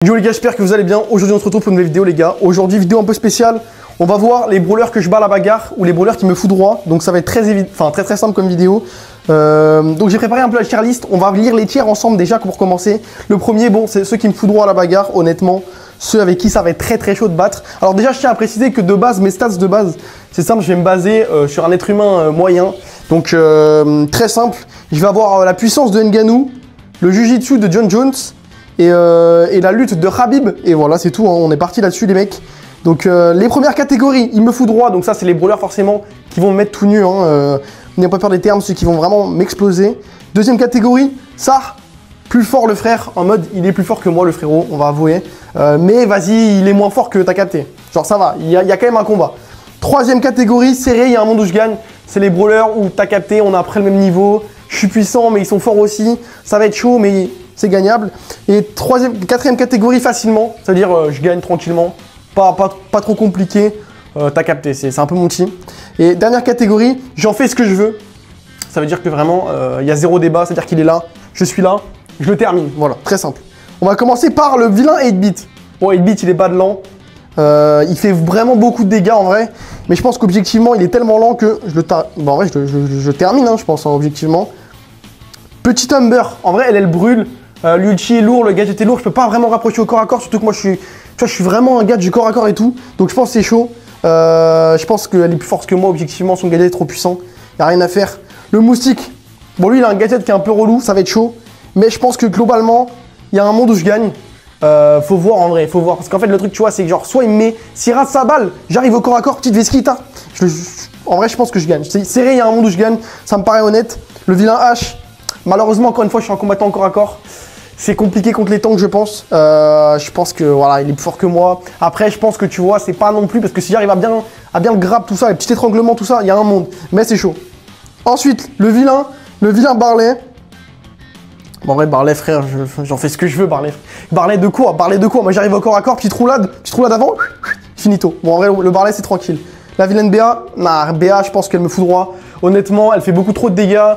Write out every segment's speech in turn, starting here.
Yo les gars, j'espère que vous allez bien. Aujourd'hui on se retrouve pour une nouvelle vidéo les gars. Aujourd'hui vidéo un peu spéciale. On va voir les brawlers que je bats à la bagarre ou les brawlers qui me foudroient. Donc ça va être très simple comme vidéo. Donc j'ai préparé un peu la tier list. On va lire les tiers ensemble déjà pour commencer. Le premier, bon, c'est ceux qui me foudroient à la bagarre. Honnêtement, ceux avec qui ça va être très chaud de battre. Alors déjà je tiens à préciser que de base, mes stats de base, c'est simple, je vais me baser sur un être humain moyen. Donc très simple. Je vais avoir la puissance de Ngannou, le Jiu-Jitsu de John Jones. Et la lutte de Khabib, et voilà c'est tout, hein, on est parti là-dessus les mecs. Donc les premières catégories, il me foudroie, donc ça c'est les brawlers forcément qui vont me mettre tout nu, hein, n'ayez pas peur des termes, ceux qui vont vraiment m'exploser. Deuxième catégorie, ça, plus fort le frère, en mode il est plus fort que moi le frérot, on va avouer. Mais vas-y, il est moins fort que t'as capté, genre ça va, il y a quand même un combat. Troisième catégorie, serré, il y a un monde où je gagne, c'est les brawlers où t'as capté, on a après le même niveau, je suis puissant mais ils sont forts aussi, ça va être chaud mais c'est gagnable. Et quatrième catégorie, facilement, ça veut dire je gagne tranquillement, pas trop compliqué, t'as capté, c'est un peu mon team. Et dernière catégorie, j'en fais ce que je veux, ça veut dire que vraiment, il y a zéro débat, c'est-à-dire qu'il est là, je suis là, je le termine, voilà, très simple. On va commencer par le vilain 8-bit. Bon, 8-bit, il est bas de lent, il fait vraiment beaucoup de dégâts en vrai, mais je pense qu'objectivement, il est tellement lent que je le bon, en vrai, je termine, hein, je pense, hein, objectivement. Petit Humber, en vrai, elle brûle. L'ulti est lourd, le gadget est lourd, je peux pas vraiment rapprocher au corps à corps, surtout que moi je suis vraiment un gars du corps à corps et tout, donc je pense que c'est chaud. Je pense qu'elle est plus forte que moi, objectivement, son gadget est trop puissant, y a rien à faire. Le moustique, bon lui il a un gadget qui est un peu relou, ça va être chaud, mais je pense que globalement, il y a un monde où je gagne. Faut voir en vrai, faut voir, parce qu'en fait le truc tu vois c'est que genre soit il me met, s'il rate sa balle, j'arrive au corps à corps, petite vesquita. En vrai je pense que je gagne, c'est serré, il y a un monde où je gagne, ça me paraît honnête. Le vilain H, malheureusement encore une fois je suis en combattant au corps à corps. C'est compliqué contre les tanks, je pense. Je pense que voilà, il est plus fort que moi. Après, je pense que tu vois, c'est pas non plus parce que si j'arrive à bien le grab, tout ça, les petits étranglements, tout ça, il y a un monde. Mais c'est chaud. Ensuite, le vilain Barley. Bon, en vrai, Barley, frère, j'en fais ce que je veux, Barley. Barley de quoi? Moi, j'arrive au corps à corps, petite roulade avant, finito. Bon, en vrai, le Barley, c'est tranquille. La vilaine BA, nah, BA, je pense qu'elle me foudroie. Honnêtement, elle fait beaucoup trop de dégâts.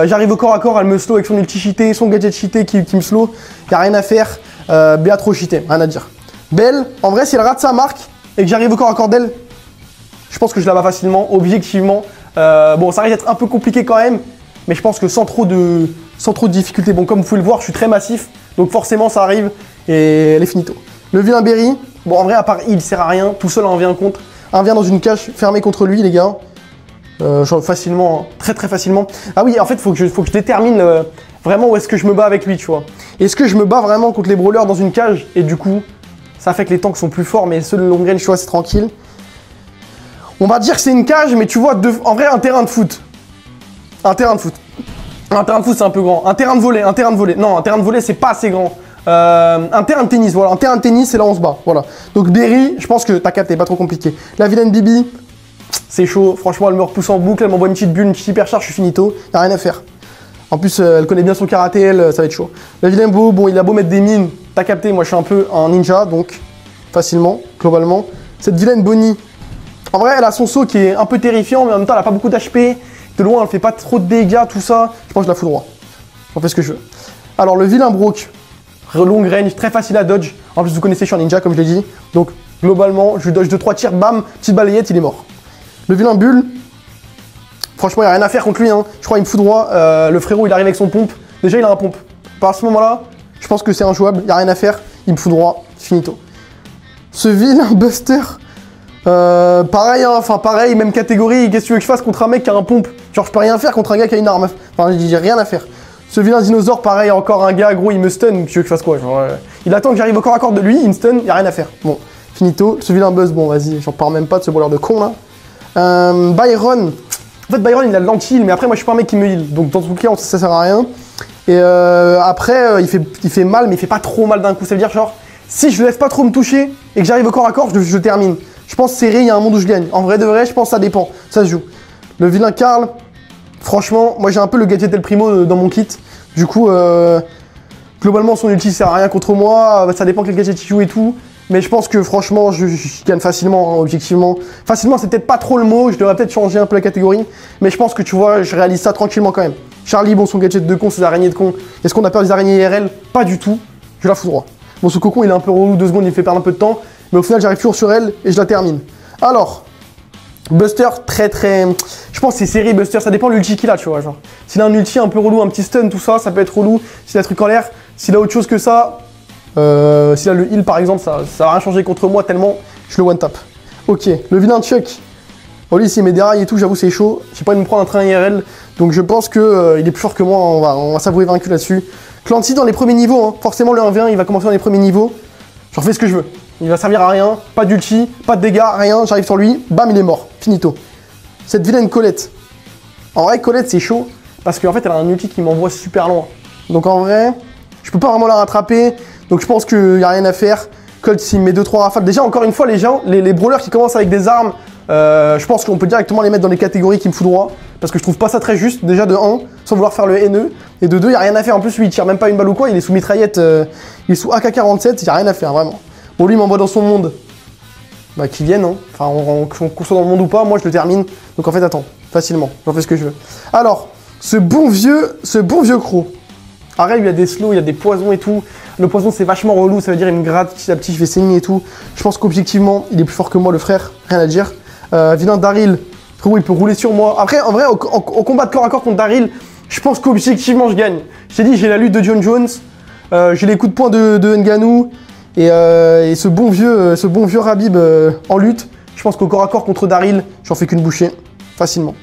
J'arrive au corps à corps, elle me slow avec son ulti cheaté, son gadget cheaté qui me slow. Y'a rien à faire. BA trop cheaté, rien à dire. Belle, en vrai, si elle rate sa marque et que j'arrive au corps à corps d'elle, je pense que je la bats facilement, objectivement. Bon, ça risque d'être un peu compliqué quand même, mais je pense que sans trop de difficultés. Bon, comme vous pouvez le voir, je suis très massif, donc forcément ça arrive et elle est finito. Le vilain Berry, bon, en vrai, à part il sert à rien, tout seul en 1v1 contre. 1v1 dans une cage fermée contre lui, les gars. Facilement, hein, très facilement. Ah oui, en fait, faut que je détermine vraiment où est-ce que je me bats avec lui, tu vois. Est-ce que je me bats vraiment contre les brawlers dans une cage et du coup, ça fait que les tanks sont plus forts, mais ceux de long range, tu vois, c'est tranquille. On va dire que c'est une cage, mais tu vois, en vrai, un terrain de foot. Un terrain de foot, c'est un peu grand. Un terrain de volley. Non, un terrain de volley, c'est pas assez grand. Un terrain de tennis, voilà. Un terrain de tennis, c'est là où on se bat, voilà. Donc Berry, je pense que t'as capté, pas trop compliqué. La vilaine Bibi. C'est chaud, franchement elle me repousse en boucle, elle m'envoie une petite bulle, une petite hypercharge, je suis finito, y'a rien à faire. En plus elle connaît bien son karaté, elle, ça va être chaud. La vilaine Beau, bon il a beau mettre des mines, t'as capté, moi je suis un peu un ninja, donc facilement, globalement. Cette vilaine Bonnie, en vrai elle a son saut qui est un peu terrifiant, mais en même temps elle a pas beaucoup d'HP, de loin elle fait pas trop de dégâts, tout ça, je pense que je la foudroie. J'en fais ce que je veux. Alors le vilain Brock, long range, très facile à dodge, en plus vous connaissez je suis un ninja comme je l'ai dit, donc globalement je dodge 2-3 tirs, bam, petite balayette, il est mort. Le vilain Bull, franchement, il n'y a rien à faire contre lui. Hein. Je crois qu'il me foudroie. Le frérot, il arrive avec son pompe. Déjà, il a un pompe. À ce moment-là, je pense que c'est injouable. Il n'y a rien à faire. Il me foudroie. Finito. Ce vilain Buster, pareil, hein, enfin pareil, même catégorie. Qu'est-ce que tu veux que je fasse contre un mec qui a un pompe? Genre, je peux rien faire contre un gars qui a une arme. Enfin, j'ai rien à faire. Ce vilain dinosaure, pareil, encore un gars, gros, il me stun. Tu veux que je fasse quoi? Genre, il attend que j'arrive au corps à corps de lui, il me stun, il n'y a rien à faire. Bon, finito. Ce vilain Buzz, bon, vas-y, j'en parle même pas de ce brawler de con là. Byron, en fait Byron il a de l'anti-heal, mais après moi je suis pas un mec qui me heal, donc dans tout cas ça sert à rien. Et après il fait mal, mais il fait pas trop mal d'un coup, ça veut dire genre si je le laisse pas trop me toucher et que j'arrive au corps à corps, je termine. Je pense serré, il y a un monde où je gagne. En vrai de vrai, je pense que ça dépend, ça se joue. Le vilain Karl, franchement, moi j'ai un peu le gadget El Primo dans mon kit, du coup globalement son ulti sert à rien contre moi, ça dépend quel gadget il joue et tout. Mais je pense que franchement, je gagne facilement, hein, objectivement. Facilement, c'est peut-être pas trop le mot, je devrais peut-être changer un peu la catégorie. Mais je pense que tu vois, je réalise ça tranquillement quand même. Charlie, bon, son gadget de con, ses araignées de con. Est-ce qu'on a peur des araignées IRL? Pas du tout, je la foudroie. Bon, ce cocon, il est un peu relou, 2 secondes, il me fait perdre un peu de temps. Mais au final, j'arrive toujours sur elle et je la termine. Alors, Buster, je pense que c'est serré, Buster. Ça dépend de l'ulti qu'il a, tu vois. Genre, s'il a un ulti un peu relou, un petit stun, tout ça, ça peut être relou. S'il a un truc en l'air, s'il a autre chose que ça, s'il a le heal, par exemple, ça va rien changer contre moi tellement je le one-tap. Ok, le vilain Chuck. Bon, lui, s'il met des rails et tout, j'avoue, c'est chaud. J'ai pas envie de me prendre un train IRL. Donc, je pense qu'il est plus fort que moi. On va s'avouer vaincu là-dessus. Clancy dans les premiers niveaux, hein. Forcément, le 1v1, il va commencer dans les premiers niveaux. J'en fais ce que je veux. Il va servir à rien, pas d'ulti, pas de dégâts, rien. J'arrive sur lui, bam, il est mort. Finito. Cette vilaine Colette. En vrai, Colette, c'est chaud. Parce qu'en fait, elle a un ulti qui m'envoie super loin. Donc, en vrai, je peux pas vraiment la rattraper. Donc, je pense qu'il n'y a rien à faire. Colt, s'il met 2-3 rafales. Déjà, encore une fois, les gens, les brawlers qui commencent avec des armes, je pense qu'on peut directement les mettre dans les catégories qui me foutent droit. Parce que je trouve pas ça très juste. Déjà, de 1, sans vouloir faire le haineux. Et de 2, il n'y a rien à faire. En plus, lui, il tire même pas une balle ou quoi. Il est sous mitraillette. Il est sous AK-47. Il n'y a rien à faire, vraiment. Bon, lui, il m'envoie dans son monde. Bah, qu'il vienne, hein. Enfin, qu'on soit dans le monde ou pas, moi, je le termine. Donc, en fait, attends. Facilement. J'en fais ce que je veux. Alors, ce bon vieux croc. Arrête, il y a des slows, il y a des poisons et tout. Le poison, c'est vachement relou. Ça veut dire, il me gratte petit à petit, je vais saigner et tout. Je pense qu'objectivement, il est plus fort que moi, le frère. Rien à dire. Vilain Daryl. Frérot, il peut rouler sur moi. Après, en vrai, au combat de corps à corps contre Daryl, je pense qu'objectivement, je gagne. Je t'ai dit, j'ai la lutte de John Jones. J'ai les coups de poing de Ngannou. Et ce bon vieux Rabib en lutte. Je pense qu'au corps à corps contre Daryl, j'en fais qu'une bouchée. Facilement.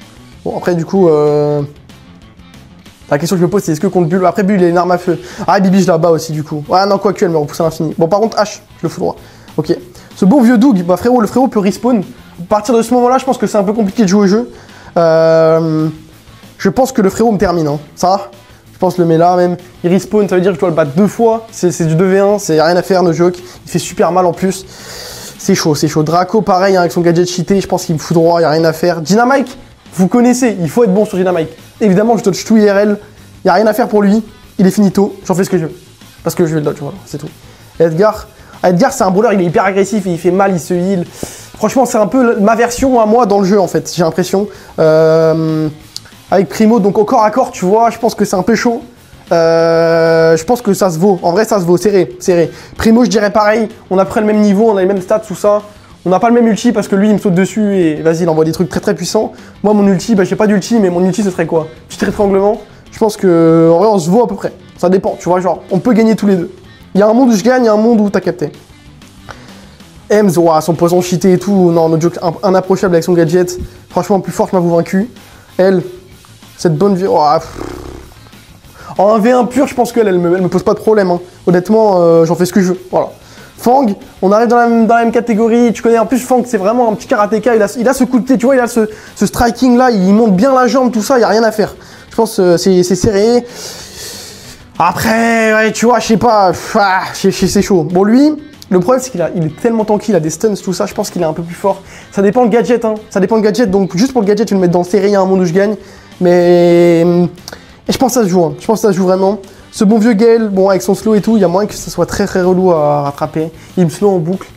Bon, après, du coup... La question que je me pose, c'est est-ce que contre Bull... Après, Bull, il a une arme à feu. Ah, Bibi, je la bats aussi, du coup. Ouais, non, quoique, elle me repousse à l'infini. Bon, par contre, H, je le fous droit. Ok. Ce bon vieux Doug, bah frérot, le frérot peut respawn. À partir de ce moment-là, je pense que c'est un peu compliqué de jouer au jeu. Je pense que le frérot me termine, hein. Ça, je pense le met là même. Il respawn, ça veut dire que je dois le battre 2 fois. C'est du 2v1, c'est rien à faire, no joke. Il fait super mal en plus. C'est chaud, c'est chaud. Draco, pareil, hein, avec son gadget cheaté, je pense qu'il me fout droit, il n'y a rien à faire. Dynamite, vous connaissez, il faut être bon sur Dynamite. Évidemment, je dodge tout IRL. Il n'y a rien à faire pour lui. Il est finito. J'en fais ce que je veux. Parce que je vais le dodge, voilà, c'est tout. Et Edgar, c'est un brawler, il est hyper agressif et il fait mal, il se heal. Franchement, c'est un peu ma version à moi dans le jeu, en fait, j'ai l'impression. Avec Primo, donc au corps à corps, tu vois, je pense que c'est un peu chaud. Je pense que ça se vaut. En vrai, ça se vaut. Serré, serré. Primo, je dirais pareil. On a près le même niveau, on a les mêmes stats, tout ça. On n'a pas le même ulti parce que lui, il me saute dessus et vas-y, il envoie des trucs très très puissants. Moi, mon ulti, bah, j'ai pas d'ulti, mais mon ulti, ce serait quoi? Petit étranglement. Je pense que, en vrai, on se vaut à peu près. Ça dépend, tu vois, genre, on peut gagner tous les deux. Il y a un monde où je gagne, il y a un monde où t'as capté. Ems, ouah, son poison cheaté et tout. Non, no joke, inapprochable avec son gadget. Franchement, plus forte m'avoue vaincu. Elle, cette bonne vie. Ouah, en 1v1 pur, je pense qu'elle elle me pose pas de problème. Hein. Honnêtement, j'en fais ce que je veux. Voilà. Fang, on arrive dans la même catégorie. Tu connais en plus Fang, c'est vraiment un petit karatéka. Il a ce coup de pied, tu vois, il a ce striking là. Il monte bien la jambe, tout ça. Il n'y a rien à faire. Je pense que c'est serré. Après, ouais, tu vois, je sais pas. C'est chaud. Bon, lui, le problème, c'est qu'il est tellement tanky, il a des stuns, tout ça. Je pense qu'il est un peu plus fort. Ça dépend le gadget. Hein. Ça dépend le gadget. Donc, juste pour le gadget, je vais le mettre dans serré. Il y a un monde où je gagne. Mais. Et je pense que ça se joue, hein. Je pense que ça se joue vraiment. Ce bon vieux Gale, bon, avec son slow et tout, il y a moyen que ça soit très très relou à rattraper. Il me slow en boucle.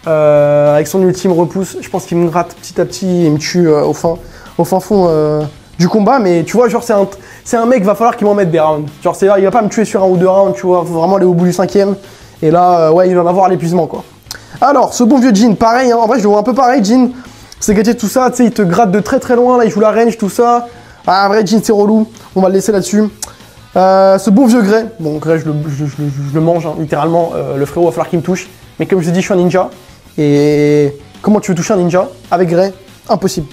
Avec son ultime repousse, je pense qu'il me gratte petit à petit et me tue au fin fond du combat. Mais tu vois, genre, c'est un mec, va falloir qu'il m'en mette des rounds. Genre, il va pas me tuer sur 1 ou 2 rounds, tu vois. Faut vraiment aller au bout du 5ème. Et là, ouais, il va m'avoir l'épuisement, quoi. Alors, ce bon vieux Jhin, pareil, hein. En vrai, je le vois un peu pareil, Jhin. C'est gadget, tout ça, tu sais, il te gratte de très très loin. Là, il joue la range, tout ça. Ah, vrai, Jhin, c'est relou. On va le laisser là-dessus. Ce bon vieux Grey. Bon, Grey, je le mange, hein, littéralement. Le frérot, va falloir qu'il me touche. Mais comme je l'ai dit, je suis un ninja. Et comment tu veux toucher un ninja avec Grey? Impossible.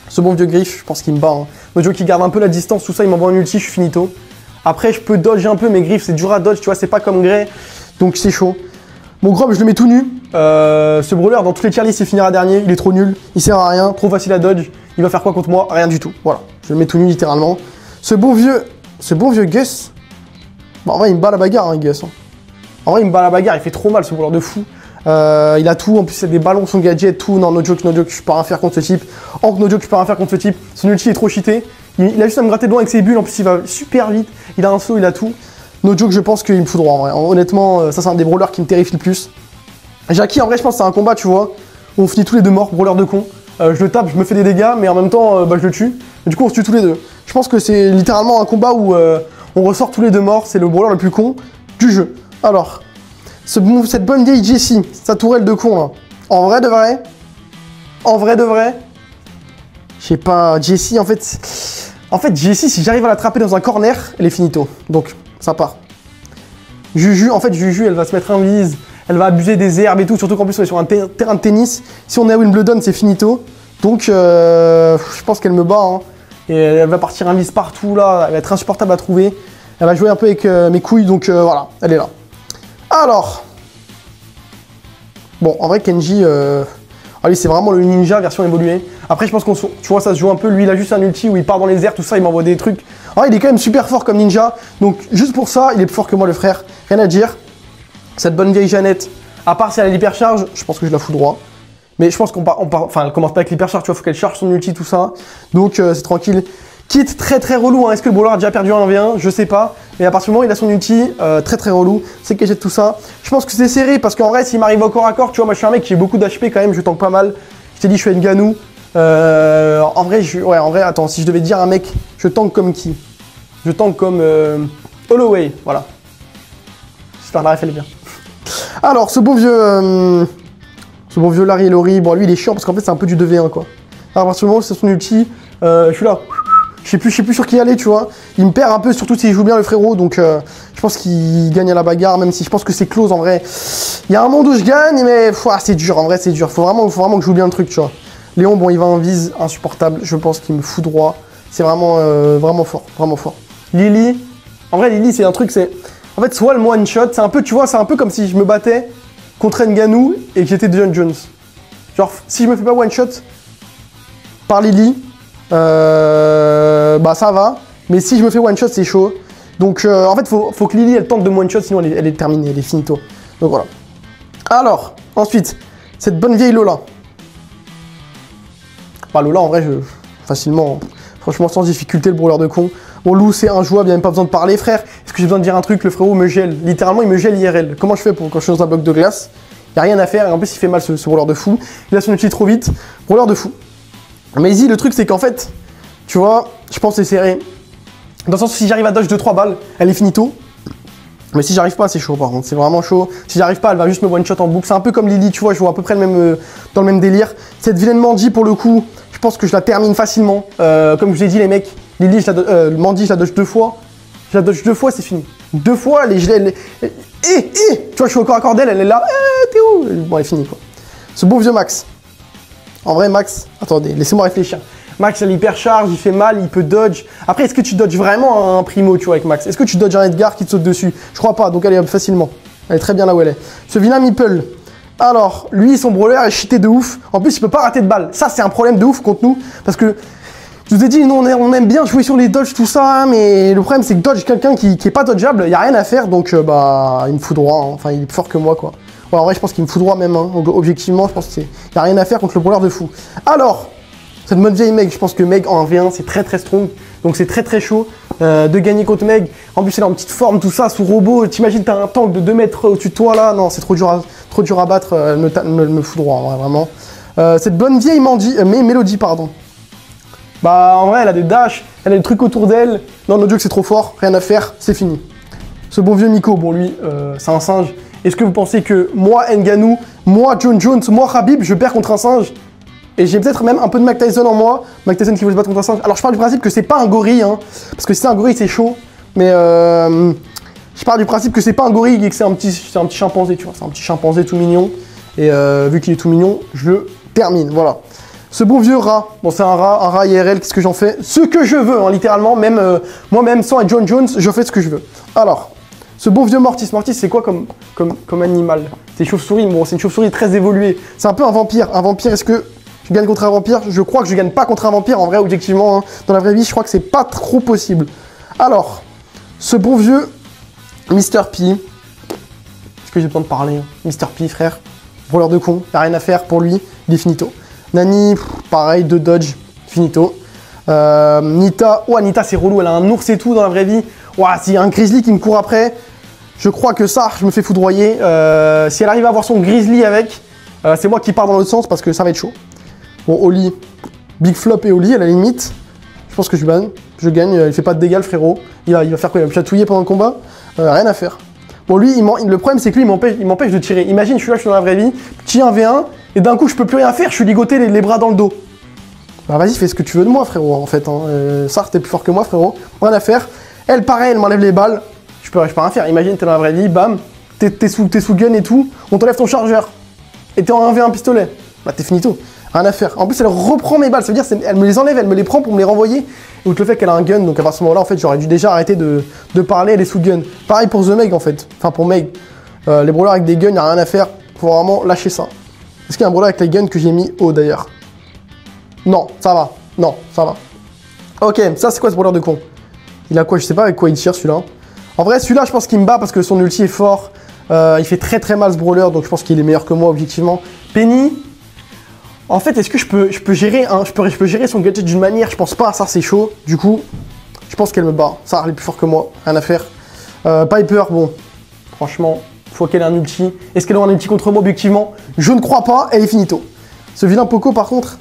Ce bon vieux Griff, je pense qu'il me bat. Hein. Le jeu qui garde un peu la distance, tout ça, il m'envoie un ulti, je suis finito. Après, je peux dodger un peu, mais Griff, c'est dur à dodge, tu vois, c'est pas comme Grey. Donc, c'est chaud. Mon Grob, je le mets tout nu. Ce brawler, dans tous les tier lists, il finira dernier. Il est trop nul. Il sert à rien. Trop facile à dodge. Il va faire quoi contre moi? Rien du tout. Voilà. Je le mets tout nu, littéralement. Ce bon vieux Gus. Bon, en vrai, il me bat la bagarre, hein, Gus. Hein. En vrai, il me bat la bagarre. Il fait trop mal, ce brawler de fou. Il a tout. En plus, il a des ballons, son gadget, tout. Non, no joke. Je peux pas rien faire contre ce type. No joke, je peux pas rien faire contre ce type. Son ulti est trop cheaté. Il a juste à me gratter de loin avec ses bulles. En plus, il va super vite. Il a un slow, il a tout. No joke, je pense qu'il me fout droit en vrai. Honnêtement, ça c'est un des brawlers qui me terrifie le plus. Jackie, en vrai, je pense que c'est un combat, tu vois, où on finit tous les deux morts, brawler de con. Je le tape, je me fais des dégâts, mais en même temps, je le tue. Et du coup, on se tue tous les deux. Je pense que c'est littéralement un combat où on ressort tous les deux morts. C'est le brawler le plus con du jeu. Alors, Cette bonne vieille Jessie, sa tourelle de con là. En vrai de vrai. En vrai de vrai. Je sais pas, Jessie en fait. En fait, Jessie, si j'arrive à l'attraper dans un corner, elle est finito. Donc, ça part. Juju, en fait, Juju, elle va se mettre invise. Elle va abuser des herbes et tout. Surtout qu'en plus, on est sur un terrain de tennis. Si on est à Wimbledon, c'est finito. Donc, je pense qu'elle me bat. Hein. Et elle va partir invise partout là. Elle va être insupportable à trouver. Elle va jouer un peu avec mes couilles. Donc, voilà, elle est là. Alors. Bon, en vrai, Kenji. Ah lui c'est vraiment le ninja version évoluée. Après je pense qu'on, tu vois, ça se joue un peu. Lui il a juste un ulti où il part dans les airs, tout ça, il m'envoie des trucs. Ah il est quand même super fort comme ninja. Donc juste pour ça, il est plus fort que moi le frère. Rien à dire. Cette bonne vieille Jeannette, à part si elle a l'hypercharge, je pense que je la fous droit. Mais je pense enfin elle commence pas avec l'hypercharge, tu vois, faut qu'elle charge son ulti, tout ça. Donc c'est tranquille. Kit très très relou, hein. Est-ce que le brawler a déjà perdu un 1v1? Je sais pas. Mais à partir du moment où il a son ulti, très très relou. C'est que j'ai tout ça. Je pense que c'est serré parce qu'en vrai, s'il m'arrive au corps à corps, tu vois, moi je suis un mec qui a beaucoup d'HP quand même, je tank pas mal. Je t'ai dit, je suis Nganou. En vrai, attends, si je devais dire un mec, je tank comme qui? Je tank comme Holloway, voilà. J'espère que la ref elle est bien. Alors, ce bon vieux Larry et Lori, bon lui il est chiant parce qu'en fait c'est un peu du 2v1 quoi. Alors, à partir du moment où c'est son ulti, je suis là. Je sais plus sur qui aller, tu vois. Il me perd un peu, surtout s'il joue bien le frérot. Donc, je pense qu'il gagne à la bagarre, même si je pense que c'est close en vrai. Il y a un monde où je gagne, mais c'est dur, en vrai, c'est dur. Faut vraiment que je joue bien le truc, tu vois. Léon, bon, il va en vise, insupportable. Je pense qu'il me fout droit. C'est vraiment, vraiment fort, vraiment fort. Lily, en vrai, Lily, c'est un truc, c'est. En fait, soit le one shot, c'est un peu, tu vois, c'est un peu comme si je me battais contre Nganou et que j'étais John Jones. Genre, si je me fais pas one shot par Lily. Bah ça va, mais si je me fais one shot c'est chaud. Donc en fait faut que Lily elle tente de me one shot, sinon elle est terminée, elle est finito. Donc voilà. Alors ensuite cette bonne vieille Lola. Bah Lola en vrai facilement, franchement sans difficulté le brawler de con. Bon Lou c'est injouable, il n'y a même pas besoin de parler frère. Est-ce que j'ai besoin de dire un truc? Le frérot me gèle, littéralement il me gèle IRL. Comment je fais quand je suis dans un bloc de glace? Il n'y a rien à faire et en plus il fait mal ce brawler de fou. Il a son outil trop vite, brawler de fou. Mais Izzy, le truc c'est qu'en fait, tu vois, je pense que c'est serré. Dans le sens où si j'arrive à dodge 2-3 balles, elle est finito. Mais si j'arrive pas, c'est chaud par contre, c'est vraiment chaud. Si j'arrive pas, elle va juste me one shot en boucle. C'est un peu comme Lily, tu vois, je vois à peu près dans le même délire. Cette vilaine Mandy, pour le coup, je pense que je la termine facilement. Comme je vous ai dit, les mecs, Lily, Mandy, je la dodge 2 fois. Je la dodge 2 fois, c'est fini. 2 fois, tu vois, je suis au corps à corps d'elle, elle est là. T'es où? Bon, elle est finie quoi. Ce beau vieux Max. En vrai, Max, attendez, laissez-moi réfléchir. Max, il hypercharge, il fait mal, il peut dodge. Après, est-ce que tu dodges vraiment un primo, tu vois, avec Max? Est-ce que tu dodges un Edgar qui te saute dessus? Je crois pas, donc elle est facilement. Elle est très bien là où elle est. Ce vilain Meeple. Alors, lui, son brawler est cheaté de ouf. En plus, il peut pas rater de balle. Ça, c'est un problème de ouf contre nous. Parce que, je vous ai dit, nous, on aime bien jouer sur les dodges, tout ça. Mais le problème, c'est que dodge quelqu'un qui est pas dodgeable, il n'y a rien à faire. Donc, bah, il me fout droit. Hein. Enfin, il est plus fort que moi, quoi. Ouais, en vrai, je pense qu'il me fout droit même. Hein. Objectivement, je pense qu'il n'y a rien à faire contre le brawler de fou. Alors, cette bonne vieille Meg, je pense que Meg en 1v1, c'est très très strong. Donc, c'est très très chaud de gagner contre Meg. En plus, elle est en petite forme, tout ça, sous robot. T'imagines, t'as un tank de 2 mètres au-dessus de toi là. Non, c'est trop dur à battre. Elle me fout droit, ouais, vraiment. Cette bonne vieille Mélodie, pardon. Bah, en vrai, elle a des dashs, elle a des trucs autour d'elle. Non, no joke, c'est trop fort. Rien à faire, c'est fini. Ce bon vieux Miko, bon, lui, c'est un singe. Est-ce que vous pensez que moi, Nganou, moi, John Jones, moi, Khabib, je perds contre un singe? Et j'ai peut-être même un peu de Mike Tyson en moi. Mike Tyson qui veut se battre contre un singe. Alors, je pars du principe que c'est pas un gorille, hein. Parce que si c'est un gorille, c'est chaud. Mais je pars du principe que c'est pas un gorille et que c'est un petit chimpanzé, tu vois. C'est un petit chimpanzé tout mignon. Et vu qu'il est tout mignon, je le termine. Voilà. Ce bon vieux rat. Bon, c'est un rat IRL. Qu'est-ce que j'en fais? Ce que je veux, hein, littéralement. Même moi-même, sans être John Jones, je fais ce que je veux. Alors. Ce bon vieux Mortis. Mortis, c'est quoi comme animal? C'est une chauve-souris. Bon, c'est une chauve-souris très évoluée. C'est un peu un vampire. Un vampire, est-ce que je gagne contre un vampire? Je crois que je gagne pas contre un vampire. En vrai, objectivement, hein. Dans la vraie vie, je crois que c'est pas trop possible. Alors, ce bon vieux Mr. P. Est-ce que j'ai besoin de parler, hein? Mr. P, frère. Brawler de con. Y'a rien à faire pour lui. Il est finito. Nani, pareil, 2 dodge. Finito. Nita. Oh, Nita, c'est relou. Elle a un ours et tout dans la vraie vie. Ouah, s'il y a un grizzly qui me court après, je crois que ça, je me fais foudroyer. Si elle arrive à avoir son grizzly avec, c'est moi qui pars dans l'autre sens parce que ça va être chaud. Bon, Oli, big flop et Oli à la limite. Je pense que je gagne. Il fait pas de dégâts, le frérot. Il va faire quoi? Il va me chatouiller pendant le combat? Rien à faire. Bon, lui, le problème, c'est que lui, il m'empêche de tirer. Imagine, je suis dans la vraie vie, petit 1v1, et d'un coup, je peux plus rien faire, je suis ligoté les bras dans le dos. Bah, vas-y, fais ce que tu veux de moi, frérot, en fait. Hein. Sarr, t'es plus fort que moi, frérot. Rien à faire. Elle, pareil, elle m'enlève les balles. Je peux rien faire. Imagine, t'es dans la vraie vie, bam, t'es sous gun et tout, on t'enlève ton chargeur. Et t'es en 1v1 pistolet. Bah, t'es finito. Rien à faire. En plus, elle reprend mes balles. Ça veut dire elle me les enlève, elle me les prend pour me les renvoyer. Outre le fait qu'elle a un gun, donc à ce moment-là, en fait, j'aurais dû déjà arrêter de parler, elle est sous gun. Pareil pour The Meg, en fait. Enfin, pour Meg. Les brawlers avec des guns, y'a rien à faire. Faut vraiment lâcher ça. Est-ce qu'il y a un brawler avec les guns que j'ai mis haut d'ailleurs? Non, ça va. Non, ça va. Ok, ça, c'est quoi ce brawler de con? Il a quoi? Je sais pas avec quoi il tire celui-là. En vrai, celui-là, je pense qu'il me bat parce que son ulti est fort. Il fait très mal ce brawler, donc je pense qu'il est meilleur que moi, objectivement. Penny. En fait, est-ce que je peux gérer son gadget d'une manière? Je pense pas, ça c'est chaud. Du coup, je pense qu'elle me bat. Ça, elle est plus fort que moi, rien à faire. Piper, bon, franchement, faut qu'elle ait un ulti. Est-ce qu'elle aura un ulti contre moi, objectivement? Je ne crois pas, elle est finito. Ce vilain Poco, par contre,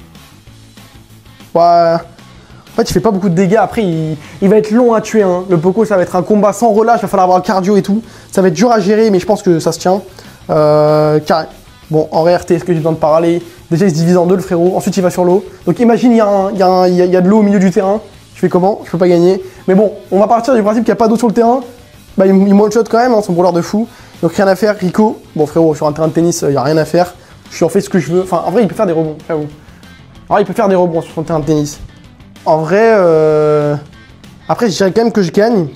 ouais, en fait, il fait pas beaucoup de dégâts. Après, il va être long à tuer. Hein. Le Poco, ça va être un combat sans relâche, il va falloir avoir le cardio et tout. Ça va être dur à gérer, mais je pense que ça se tient. Carré. Bon, en RT, est-ce que j'ai besoin de parler? Déjà, il se divise en deux, le frérot. Ensuite, il va sur l'eau. Donc, imagine, il y a de l'eau au milieu du terrain. Je fais comment? Je peux pas gagner. Mais bon, on va partir du principe qu'il n'y a pas d'eau sur le terrain. Bah, il one-shot quand même, hein, son brawler de fou. Donc, rien à faire. Rico, bon, frérot, sur un terrain de tennis, il n'y a rien à faire. Je fais ce que je veux. Enfin, en vrai, il peut faire des rebonds, j'avoue. En vrai, il peut faire des rebonds sur son terrain de tennis. En vrai, après, je dirais quand même que je gagne.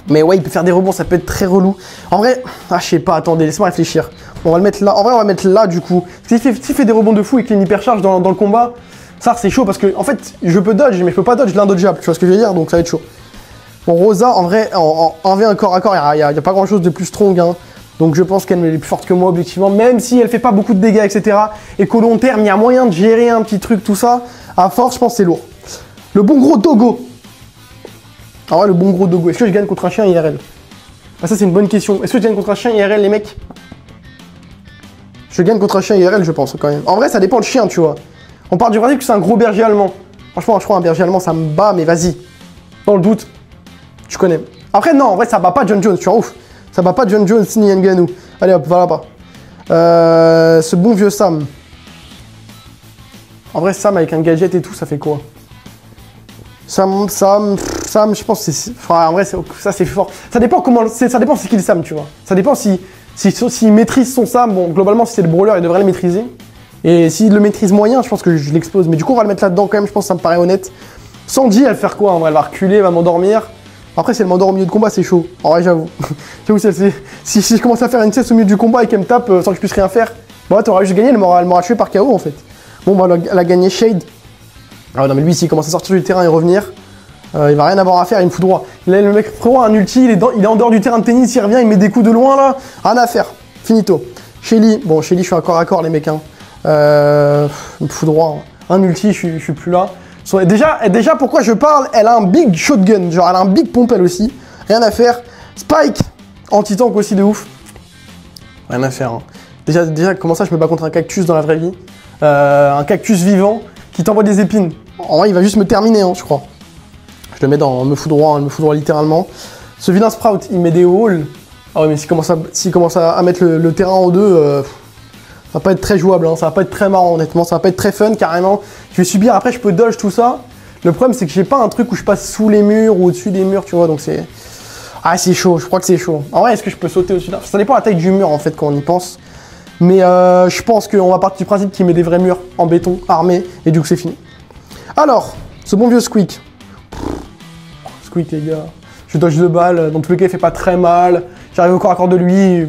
Mais ouais, il peut faire des rebonds, ça peut être très relou. En vrai, je sais pas, attendez, laissez-moi réfléchir. On va le mettre là. En vrai, on va mettre là du coup. S'il fait des rebonds de fou et qu'il y a une hypercharge dans le combat, ça c'est chaud parce que en fait, je peux dodge, mais je peux pas dodge l'indodgeable. Tu vois ce que je veux dire? Donc ça va être chaud. Bon, Rosa, en vrai, en 1v1 corps à corps, il n'y a pas grand chose de plus strong. Hein. Donc je pense qu'elle est plus forte que moi, objectivement. Même si elle fait pas beaucoup de dégâts, etc. Et qu'au long terme, il y a moyen de gérer un petit truc, tout ça. À force, je pense que c'est lourd. Le bon gros Dogo. Ah ouais, le bon gros Dogo. Est-ce que je gagne contre un chien IRL? Ah, ça, c'est une bonne question. Est-ce que je gagne contre un chien IRL, les mecs? Je gagne contre un chien IRL, je pense, quand même. En vrai, ça dépend le chien, tu vois. On part du principe que c'est un gros berger allemand. Franchement, je crois un berger allemand, ça me bat, mais vas-y. Dans le doute, tu connais. Après, non, en vrai, ça bat pas John Jones, tu vois, ouf. Ça bat pas John Jones ni Ngannou. Allez hop, va là-bas. Ce bon vieux Sam. En vrai, Sam avec un gadget et tout, ça fait quoi? Sam, je pense que c'est... Enfin, en vrai, ça c'est fort. Ça dépend comment... Ça dépend c'est qui le Sam, tu vois. Ça dépend s'il maîtrise son Sam. Bon, globalement, si c'est le brawler, il devrait le maîtriser. Et s'il le maîtrise moyen, je pense que je l'explose. Mais du coup, on va le mettre là-dedans quand même, je pense que ça me paraît honnête. Sandy, elle va faire quoi? Elle va reculer, elle va m'endormir. Après, si elle m'endort au milieu de combat, c'est chaud. En vrai, j'avoue. J'avoue, si je commence à faire une sieste au milieu du combat et qu'elle me tape sans que je puisse rien faire, bon, ouais, t'auras juste gagné, elle m'aura tué par KO en fait. Bon, bah, elle a gagné Shade. Ah non, mais lui, s'il commence à sortir du terrain et revenir, il va rien avoir à faire, il me fout droit. Là, le mec, frérot, un ulti, il est en dehors du terrain de tennis, il revient, il met des coups de loin là. Rien à faire. Finito. Shelly, bon, Shelly, je suis un corps à corps, les mecs. Hein. Il me fout droit. Hein. Un ulti, je suis plus là. Déjà, pourquoi je parle? Elle a un big shotgun, genre elle a un big pompe elle aussi. Rien à faire. Spike, anti-tank aussi de ouf. Rien à faire. Hein. Déjà, comment ça, je me bats contre un cactus dans la vraie vie? Un cactus vivant qui t'envoie des épines. En vrai, il va juste me terminer, hein, je crois. Je le mets dans me fout droit littéralement. Ce vilain Sprout, il met des halls. Ah ouais, mais s'il commence à mettre le terrain en deux, ça va pas être très jouable, hein. Ça va pas être très marrant, honnêtement. Ça va pas être très fun, carrément. Je vais subir, après, je peux dodge tout ça. Le problème, c'est que j'ai pas un truc où je passe sous les murs ou au-dessus des murs, tu vois, donc c'est... Ah, c'est chaud, je crois que c'est chaud. En vrai, est-ce que je peux sauter au-dessus d'un... Ça dépend de la taille du mur, en fait, quand on y pense. Mais je pense qu'on va partir du principe qu'il met des vrais murs en béton, armés, et du coup, c'est fini. Alors, ce bon vieux Squeak. Squeak, les gars. Je dodge de balles, dans tous les cas, il fait pas très mal. J'arrive au corps à corps de lui.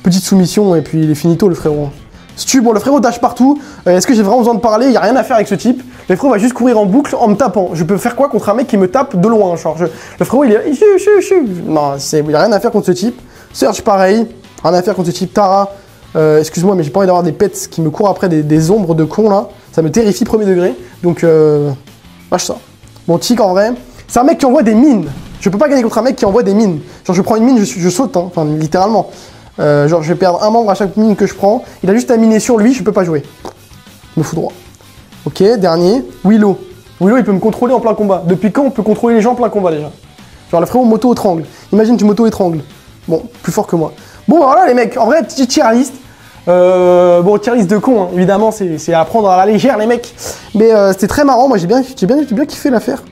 Petite soumission, et puis il est finito, le frérot. Stu, bon, le frérot dash partout. Est-ce que j'ai vraiment besoin de parler? Il n'y a rien à faire avec ce type. Le frérot va juste courir en boucle en me tapant. Je peux faire quoi contre un mec qui me tape de loin? Genre, le frérot, il est... Non, il n'y a rien à faire contre ce type. Serge, pareil. Rien à faire contre ce type. Tara, excuse-moi, mais j'ai pas envie d'avoir des pets qui me courent après des ombres de cons, là. Ça me terrifie premier degré. Donc, lâche ça. Bon, Tic, en vrai, c'est un mec qui envoie des mines. Je peux pas gagner contre un mec qui envoie des mines. Genre, je prends une mine, je saute, hein. Enfin, littéralement. Genre, je vais perdre un membre à chaque mine que je prends. Il a juste à miner sur lui, je peux pas jouer. Je me fous droit. Ok, dernier. Willow. Willow, il peut me contrôler en plein combat. Depuis quand on peut contrôler les gens en plein combat, déjà? Genre, le frérot moto-étrangle. Imagine, tu moto-étrangles. Bon, plus fort que moi. Bon, voilà les mecs, en vrai, petite tier list. Bon, tier list de con, hein. Évidemment, c'est à prendre à la légère, les mecs. Mais c'était très marrant, moi j'ai bien kiffé l'affaire.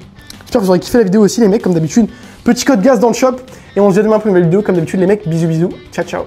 J'espère que vous aurez kiffé la vidéo aussi, les mecs, comme d'habitude. Petit code gaz dans le shop. Et on se dit demain pour une nouvelle vidéo, comme d'habitude, les mecs. Bisous, bisous. Ciao, ciao.